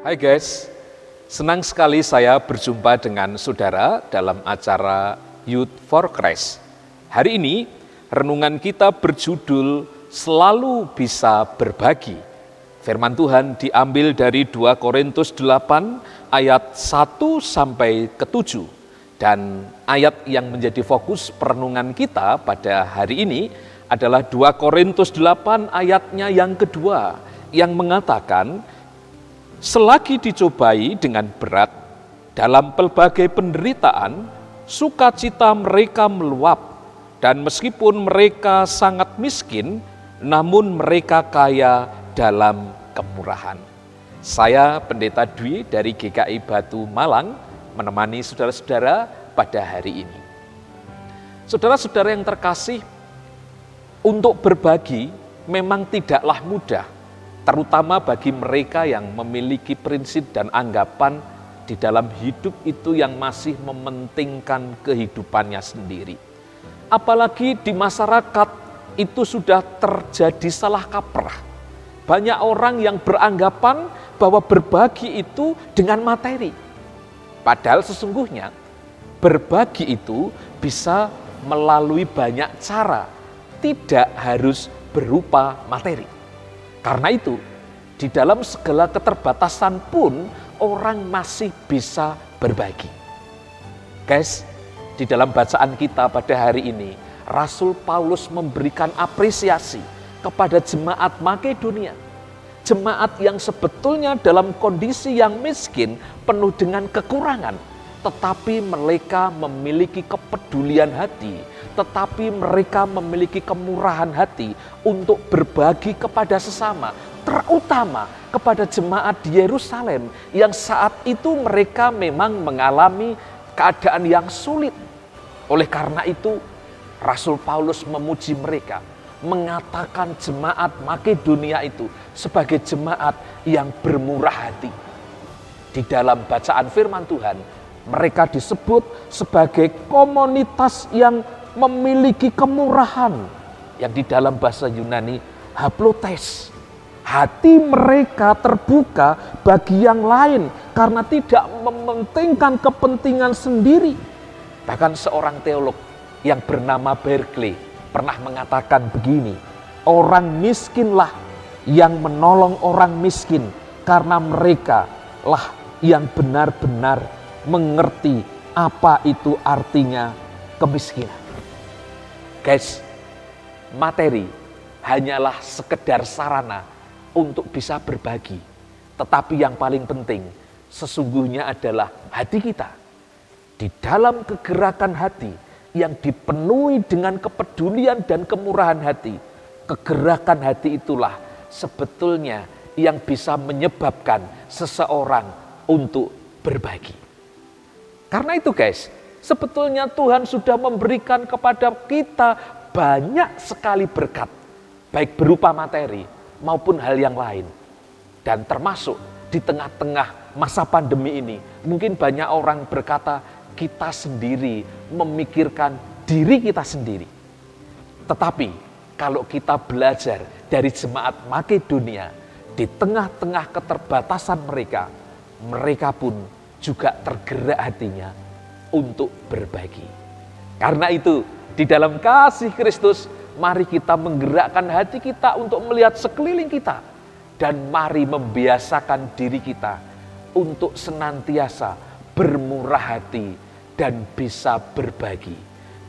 Hai guys, senang sekali saya berjumpa dengan saudara dalam acara Youth for Christ. Hari ini renungan kita berjudul Selalu Bisa Berbagi. Firman Tuhan diambil dari 2 Korintus 8 ayat 1 sampai ke 7. Dan ayat yang menjadi fokus perenungan kita pada hari ini adalah 2 Korintus 8 ayatnya yang kedua yang mengatakan, selagi dicobai dengan berat dalam pelbagai penderitaan, sukacita mereka meluap, dan meskipun mereka sangat miskin, namun mereka kaya dalam kemurahan. Saya Pendeta Dwi dari GKI Batu Malang menemani saudara-saudara pada hari ini. Saudara-saudara yang terkasih, untuk berbagi memang tidaklah mudah, terutama bagi mereka yang memiliki prinsip dan anggapan di dalam hidup itu yang masih mementingkan kehidupannya sendiri. Apalagi di masyarakat itu sudah terjadi salah kaprah. Banyak orang yang beranggapan bahwa berbagi itu dengan materi. Padahal sesungguhnya berbagi itu bisa melalui banyak cara, tidak harus berupa materi. Karena itu, di dalam segala keterbatasan pun orang masih bisa berbagi. Guys, di dalam bacaan kita pada hari ini, Rasul Paulus memberikan apresiasi kepada jemaat Makedonia. Jemaat yang sebetulnya dalam kondisi yang miskin, penuh dengan kekurangan. Tetapi mereka memiliki kepedulian hati, tetapi mereka memiliki kemurahan hati untuk berbagi kepada sesama, terutama kepada jemaat di Yerusalem yang saat itu mereka memang mengalami keadaan yang sulit. Oleh karena itu, Rasul Paulus memuji mereka, mengatakan jemaat Makedonia itu sebagai jemaat yang bermurah hati. Di dalam bacaan firman Tuhan, mereka disebut sebagai komunitas yang memiliki kemurahan, yang di dalam bahasa Yunani haplotes. Hati mereka terbuka bagi yang lain karena tidak mementingkan kepentingan sendiri. Bahkan seorang teolog yang bernama Berkeley pernah mengatakan begini, orang miskinlah yang menolong orang miskin karena mereka lah yang benar-benar mengerti apa itu artinya kemiskinan. Guys, materi hanyalah sekedar sarana untuk bisa berbagi. Tetapi yang paling penting sesungguhnya adalah hati kita. Di dalam kegerakan hati yang dipenuhi dengan kepedulian dan kemurahan hati, kegerakan hati itulah sebetulnya yang bisa menyebabkan seseorang untuk berbagi. Karena itu guys, sebetulnya Tuhan sudah memberikan kepada kita banyak sekali berkat, baik berupa materi maupun hal yang lain. Dan termasuk di tengah-tengah masa pandemi ini, mungkin banyak orang berkata kita sendiri memikirkan diri kita sendiri. Tetapi kalau kita belajar dari jemaat Makedonia, di tengah-tengah keterbatasan mereka, mereka pun juga tergerak hatinya untuk berbagi. Karena itu, di dalam kasih Kristus, mari kita menggerakkan hati kita untuk melihat sekeliling kita. Dan mari membiasakan diri kita untuk senantiasa bermurah hati dan bisa berbagi.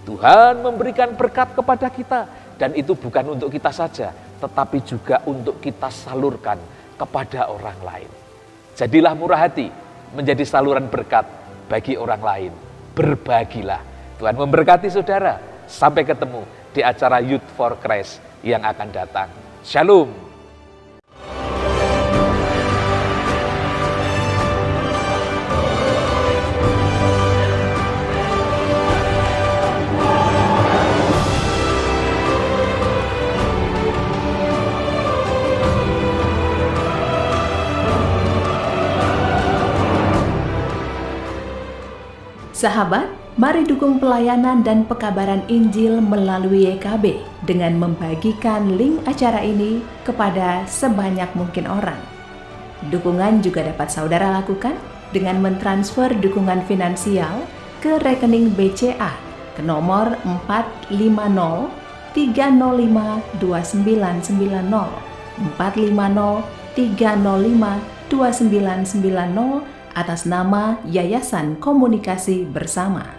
Tuhan memberikan berkat kepada kita, dan itu bukan untuk kita saja, tetapi juga untuk kita salurkan kepada orang lain. Jadilah murah hati, menjadi saluran berkat bagi orang lain. Berbagilah. Tuhan memberkati saudara. Sampai ketemu di acara Youth for Christ yang akan datang. Shalom. Sahabat, mari dukung pelayanan dan pekabaran Injil melalui YKB dengan membagikan link acara ini kepada sebanyak mungkin orang. Dukungan juga dapat saudara lakukan dengan mentransfer dukungan finansial ke rekening BCA ke nomor 450 305 2990 450 305 2990 atas nama Yayasan Komunikasi Bersama.